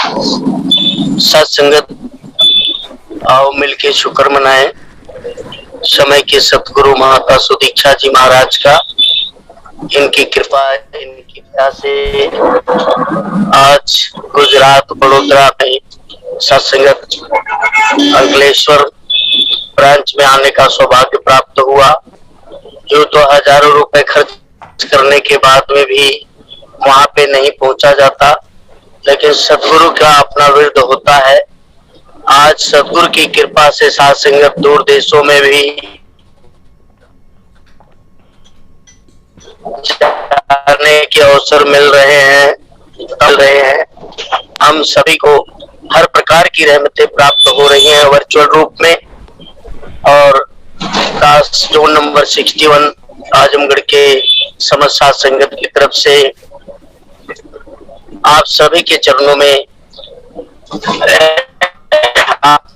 सत्संगत, आओ मिलके शुक्र मनाएं समय के सतगुरु माता सुदीक्षा जी महाराज का। इनकी कृपा, इनकी दया से आज गुजरात बड़ोदरा में सत्संगत अंकलेश्वर ब्रांच में आने का सौभाग्य प्राप्त हुआ। जो तो हजारों रुपए खर्च करने के बाद में भी वहां पे नहीं पहुंचा जाता, लेकिन सतगुरु का अपना विरद होता है। आज सतगुरु की कृपा से साथ संगत दूर देशों में भी जाने के अवसर मिल रहे हैं। हम सभी को हर प्रकार की रहमतें प्राप्त हो रही हैं वर्चुअल रूप में। और कास्ट जोन नंबर 61 आजमगढ़ के समस्त साथ संगत की तरफ से आप सभी के चरणों में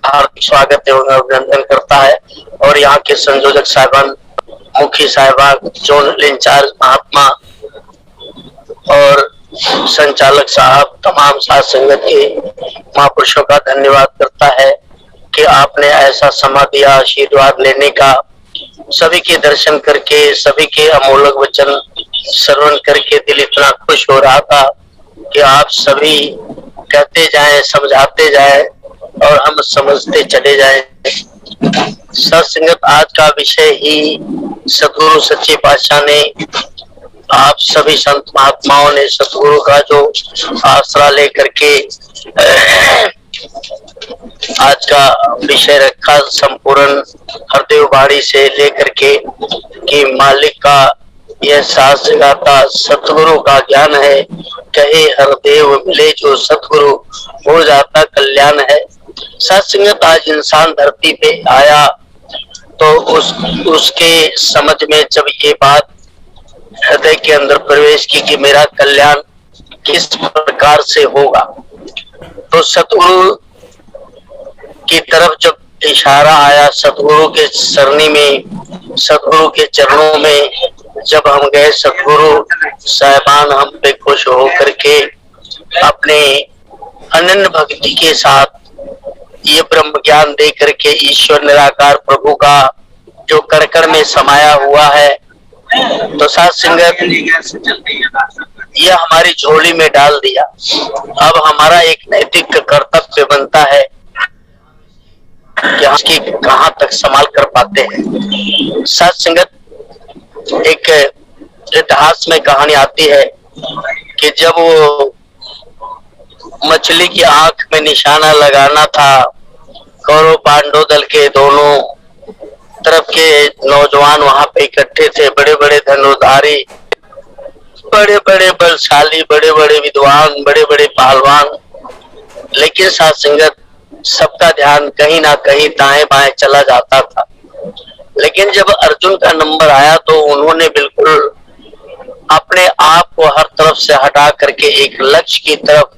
हार्दिक स्वागत एवं अभिनंदन करता है। और यहाँ के संयोजक साहबान, मुखी साहबान, जोनल इंचार्ज महात्मा और संचालक साहब, तमाम साथ संगत के महापुरुषों का धन्यवाद करता है कि आपने ऐसा समय दिया आशीर्वाद लेने का। सभी के दर्शन करके, सभी के अमोलक वचन श्रवण करके दिल इतना खुश हो रहा था कि आप सभी कहते जाएं, समझाते जाएं और हम समझते चले जाएं। सत्संगत आज का विषय ही सतगुरु सच्चे पातशाह ने, आप सभी संत महात्माओं ने सतगुरु का जो आसरा लेकर के आज का विषय रखा, संपूर्ण हरदेव बाड़ी से लेकर के कि मालिक का यह साथ जगाता सतगुरु का ज्ञान है। कहे हरदेव मिले जो सतगुरु, हो जाता कल्याण है। सत्संगत आज इंसान धरती पे आया तो उसके समझ में जब ये बात हृदय के अंदर प्रवेश की कि मेरा कल्याण किस प्रकार से होगा, तो सतगुरु की तरफ जब इशारा आया, सतगुरु के सरनी में, सतगुरु के चरणों में जब हम गए, सतगुरु साहिबान हम पे खुश होकर के अपने अनन्य भक्ति के साथ ये ब्रह्म ज्ञान दे करके ईश्वर निराकार प्रभु का जो कण में समाया हुआ है, तो साथ संगत ये हमारी झोली में डाल दिया। अब हमारा एक नैतिक कर्तव्य बनता है कि हम इसकी कहाँ तक संभाल कर पाते हैं। साथ संगत एक इतिहास में कहानी आती है कि जब वो मछली की आंख में निशाना लगाना था, कौरव पांडव दल के दोनों तरफ के नौजवान वहां पे इकट्ठे थे, बड़े बड़े धनुर्धारी, बड़े बड़े बलशाली, बड़े बड़े विद्वान, बड़े बड़े पहलवान, लेकिन साथ संगत सबका ध्यान कहीं ना कहीं दाएं बाएं चला जाता था। लेकिन जब अर्जुन का नंबर आया तो उन्होंने बिल्कुल अपने आप को हर तरफ से हटा करके एक लक्ष्य की तरफ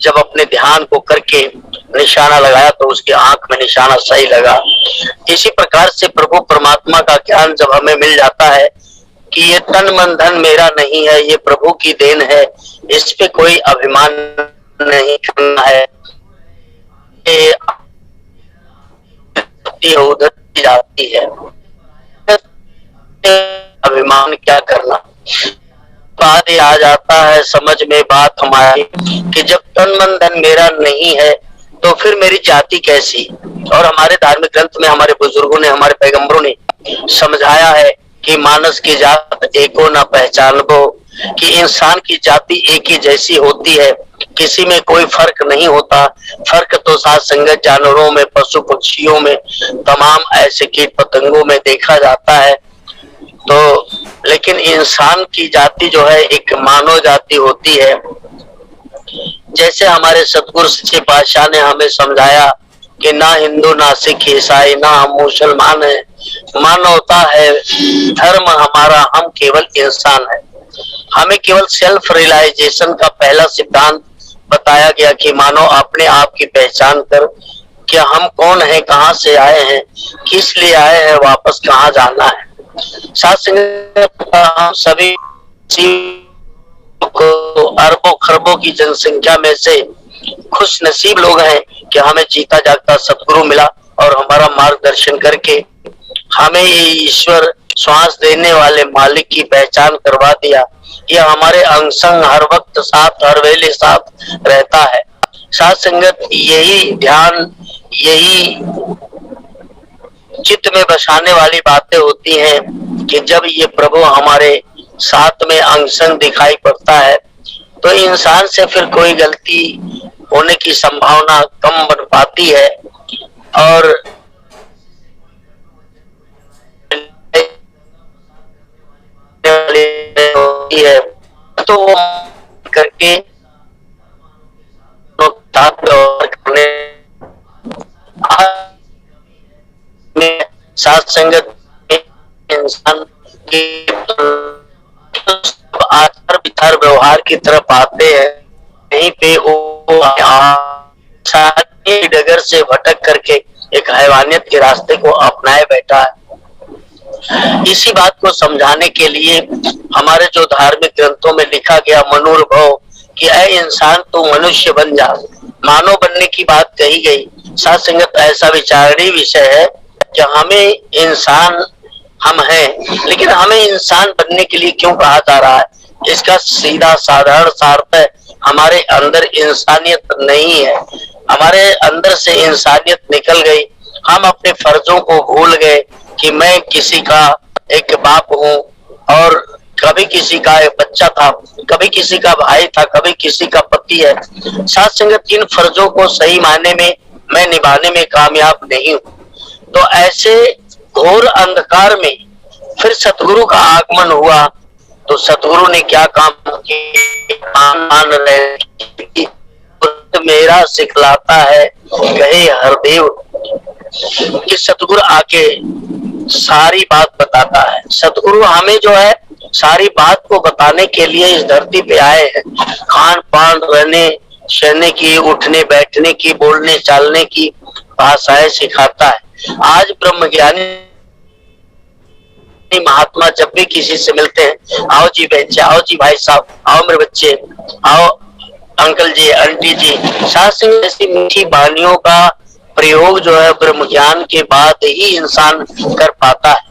जब अपने ध्यान को करके निशाना लगाया तो उसकी आंख में निशाना सही लगा। इसी प्रकार से प्रभु परमात्मा का ज्ञान जब हमें मिल जाता है कि ये तन मन धन मेरा नहीं है, ये प्रभु की देन है, इस पे कोई अभिमान नहीं करना है, उधर जाती है, अभिमान क्या करना। बाद आ जाता है समझ में बात हमारी कि जब तन मन धन मेरा नहीं है तो फिर मेरी जाति कैसी। और हमारे धार्मिक ग्रंथ में हमारे बुजुर्गों ने, हमारे पैगंबरों ने समझाया है कि मानस की जात एको न पहचानबो, कि इंसान की जाति एक ही जैसी होती है, किसी में कोई फर्क नहीं होता। फर्क तो साथ संगत जानवरों में, पशु पक्षियों में, तमाम ऐसे कीट पतंगों में देखा जाता है। तो लेकिन इंसान की जाति जो है एक मानव जाति होती है। जैसे हमारे सतगुरु सच्चे पातशाह ने हमें समझाया कि ना हिंदू, ना सिख, ईसाई, ना हम मुसलमान है, मानवता है धर्म हमारा, हम केवल इंसान है। हमें केवल सेल्फ रियलाइजेशन का पहला सिद्धांत बताया गया कि मानव अपने आप की पहचान कर कि हम कौन है, कहाँ से आए हैं, किस लिए आए हैं, वापस कहाँ जाना है। साथ हम सभी को अरबों खरबों की जनसंख्या में से खुश नसीब लोग हैं कि हमें जीता जागता सतगुरु मिला और हमारा मार्गदर्शन करके हमें ये ईश्वर श्वास देने वाले मालिक की पहचान करवा दिया। यह हमारे अंग संग हर वक्त साथ, हर वेले साथ रहता है। साथ संगत यही ध्यान, यही चित्त में बसाने वाली बातें होती हैं कि जब ये प्रभु हमारे साथ में अंग संग दिखाई पड़ता है तो इंसान से फिर कोई गलती होने की संभावना कम बन पाती है और होती है तो वो करके करने साथ संगत इंसान की आचार विचार व्यवहार की तरफ आते हैं। कहीं पे वो डगर से भटक करके एक हैवानियत के रास्ते को अपनाए बैठा है। इसी बात को समझाने के लिए हमारे जो धार्मिक ग्रंथों में लिखा गया मनोरभव कि ऐ इंसान तू मनुष्य बन जा, मानव बनने की बात कही गई। साथ संगत ऐसा विचारणीय विषय है कि हमें इंसान हम हैं, लेकिन हमें इंसान बनने के लिए क्यों कहा जा रहा है? इसका सीधा साधारण सार्थ है, हमारे अंदर इंसानियत नहीं है, हमारे अंदर से इंसानियत निकल गई। हम अपने फर्जों को भूल गए कि मैं किसी का एक बाप हूँ और कभी किसी का एक बच्चा था, कभी किसी का भाई था, कभी किसी का पति है। साथ संगत इन फर्जों को सही मायने में मैं निभाने में कामयाब नहीं हूँ। तो ऐसे घोर अंधकार में फिर सतगुरु का आगमन हुआ तो सतगुरु ने क्या काम किया? मेरा सिखलाता है कहे हरदेव कि सतगुरु आके सारी बात बताता है। सतगुरु हमें जो है सारी बात को बताने के लिए इस धरती पे आए हैं। खान पान, रहने सहने की, उठने बैठने की, बोलने चालने की भाषाएं सिखाता है। आज ब्रह्म ज्ञानी महात्मा जब भी किसी से मिलते हैं, आओ जी बहन जी, आओ जी भाई साहब, आओ मेरे बच्चे, आओ अंकल जी, आंटी जी, सास ऐसी मीठी वाणियों का प्रयोग जो है ब्रह्म ज्ञान के बाद ही इंसान कर पाता है।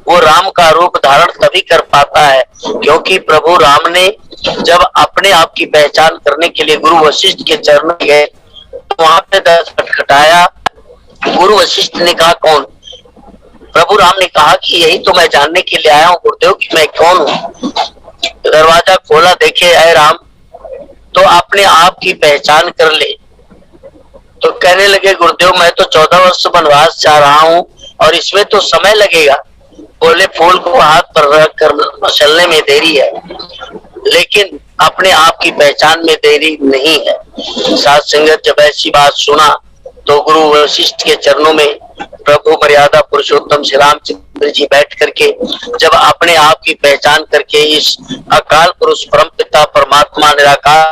वो राम का रूप धारण तभी कर पाता है क्योंकि प्रभु राम ने जब अपने आप की पहचान करने के लिए गुरु वशिष्ठ के चरण में गए तो वहां पे दरवाजा खटखटाया। गुरु वशिष्ठ ने कहा कौन? प्रभु राम ने कहा कि यही तो मैं जानने के लिए आया हूँ गुरुदेव कि मैं कौन हूँ। दरवाजा खोला, देखे अय राम तो अपने आप की पहचान कर ले। तो कहने लगे गुरुदेव मैं तो 14 वर्ष वनवास जा रहा हूँ और इसमें तो समय लगेगा। बोले फूल को हाथ पर रख कर मसलने में देरी है लेकिन अपने आप की पहचान में देरी नहीं है। साथ संगत जब ऐसी बात सुना तो गुरु वशिष्ठ के चरणों में प्रभु मर्यादा पुरुषोत्तम श्री रामचंद्र जी बैठ करके जब अपने आप की पहचान करके इस अकाल पुरुष परम पिता परमात्मा निराकार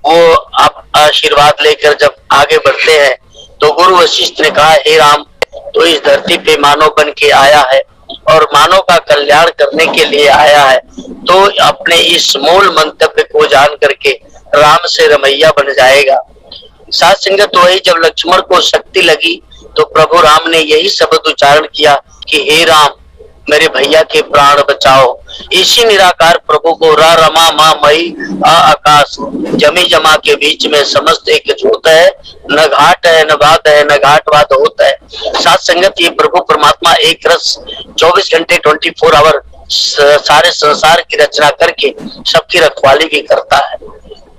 वो आप आशीर्वाद लेकर जब आगे बढ़ते हैं तो गुरु वशिष्ठ ने कहा हे राम तो इस धरती पे मानव बन के आया है और मानव का कल्याण करने के लिए आया है तो अपने इस मूल मंतव्य को जान करके राम से रमैया बन जाएगा। साथ संगत वही जब लक्ष्मण को शक्ति लगी तो प्रभु राम ने यही शब्द उच्चारण किया कि हे राम मेरे भैया के प्राण बचाओ। इसी निराकार प्रभु को रा रमा मा मई आकाश जमी जमा के बीच में समस्त एक होता है, न घाट है न बात है न घाट बात होता है। साथ संगत ये प्रभु परमात्मा एक रस 24 घंटे 24 आवर सारे संसार की रचना करके सबकी रखवाली भी करता है।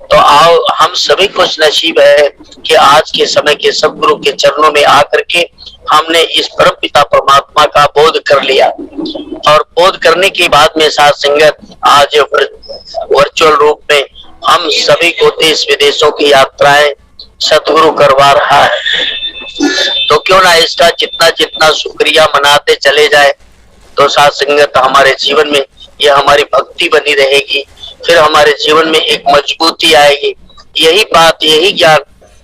तो आओ हम सभी खुश नसीब है कि आज के समय के सदगुरु के चरणों में आकर के हमने इस परम पिता परमात्मा का बोध कर लिया और बोध करने के बाद में साथ संगत आज वर्चुअल रूप में हम सभी को देश विदेशों की यात्राएं सदगुरु करवा रहा है। तो क्यों ना इसका जितना जितना शुक्रिया मनाते चले जाए तो साथ संगत हमारे जीवन में यह हमारी भक्ति बनी रहेगी, फिर हमारे जीवन में एक मजबूती आएगी। यही बात यही ज्ञान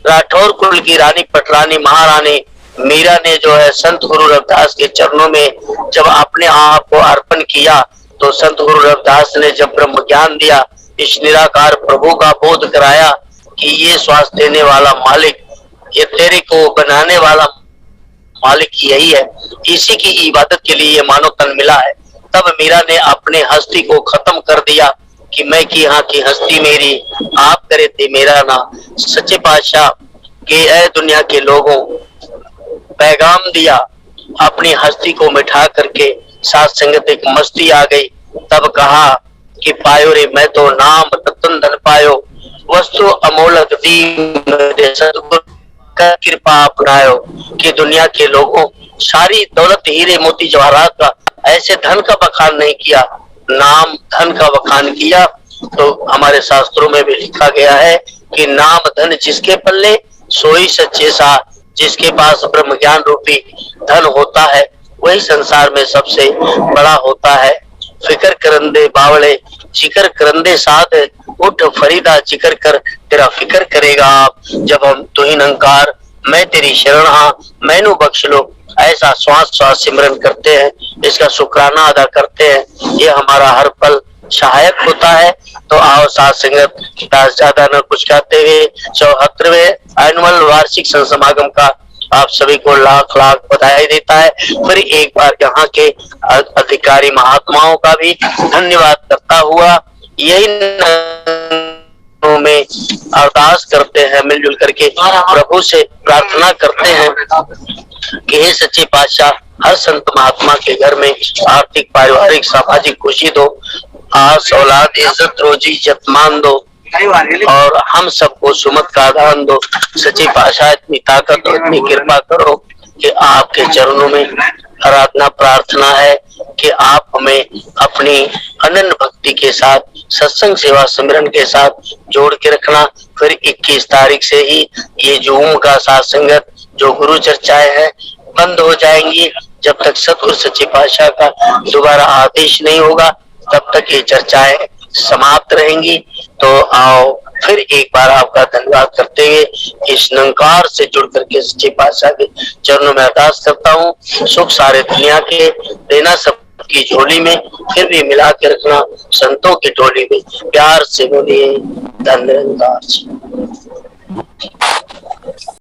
राठौर कुल की रानी पटरानी महारानी मीरा ने जो है संत गुरु रविदास के चरणों में जब अपने आप को अर्पण किया तो संत गुरु रविदास ने जब ब्रह्म ज्ञान दिया इस निराकार प्रभु का बोध कराया कि ये श्वास देने वाला मालिक, ये तेरे को बनाने वाला मालिक यही है, इसी की इबादत के लिए ये मानव तन मिला है। तब मीरा ने अपने हस्ती को खत्म कर दिया कि मैं की यहाँ की हस्ती मेरी, आप करे थे मेरा ना। सच्चे पातशाह के ऐ दुनिया के लोगों, पैगाम दिया अपनी हस्ती को मिठा करके, साथ संगत एक मस्ती आ गई। तब कहा कि पायो रे मैं तो नाम रतन धन पायो, वस्तु अमोलक दी मेरे सतगुरु का कृपा अपनायो। कि दुनिया के लोगों, सारी दौलत हीरे मोती जवाहरात का ऐसे धन का बखान नहीं किया, नाम धन का बखान किया। तो हमारे शास्त्रों में भी लिखा गया है कि नाम धन जिसके पल्ले सोई सच्चे सा, जिसके पास ब्रह्म ज्ञान रूपी धन होता है वही संसार में सबसे बड़ा होता है। फिकर करंदे बावले जिक्र करंदे साथ, उठ फरीदा जिक्र कर तेरा फिक्र करेगा आप। जब हम तुही अंकार मैं तेरी शरण हाँ मैनू बख्श लो, ऐसा श्वास श्वास सिमरन करते हैं, इसका शुक्राना अदा करते हैं, ये हमारा हर पल सहायक होता है। तो आओ साथ संगत, ज्यादा न कुछ कहते हुए 74वें एनुअल वार्षिक संसमागम का आप सभी को लाख लाख बधाई देता है। फिर एक बार यहाँ के अधिकारी महात्माओं का भी धन्यवाद करता हुआ यही में अरदास करते हैं, मिलजुल करके प्रभु से प्रार्थना करते हैं कि हे सच्चे पातशाह, हर संत महात्मा के घर में आर्थिक पारिवारिक सामाजिक खुशी दो, आस औलाद इज्जत रोजी जतमान दो, और हम सबको सुमत का दान दो। सच्ची पातशाह इतनी ताकत और इतनी कृपा करो कि आपके चरणों में आराधना प्रार्थना है कि आप हमें अपनी अनन्य भक्ति के साथ सत्संग सेवा सिमरन के साथ जोड़ के रखना। फिर 21 तारीख से ही ये जूम का साथ संगत जो गुरु चर्चाएं हैं बंद हो जाएंगी। जब तक सतगुरु सच्चे पातशाह का दोबारा आदेश नहीं होगा तब तक ये चर्चाएं समाप्त रहेंगी। तो आओ फिर एक बार आपका धन्यवाद करते हुए इस निरंकार से जुड़ करके सच्चे पातशाह के चरणों में अरदास करता हूँ। सुख सारे दुनिया के देना सबकी झोली में, फिर भी मिला के रखना संतों की टोली में। प्यार से बोलिए धन निरंकार।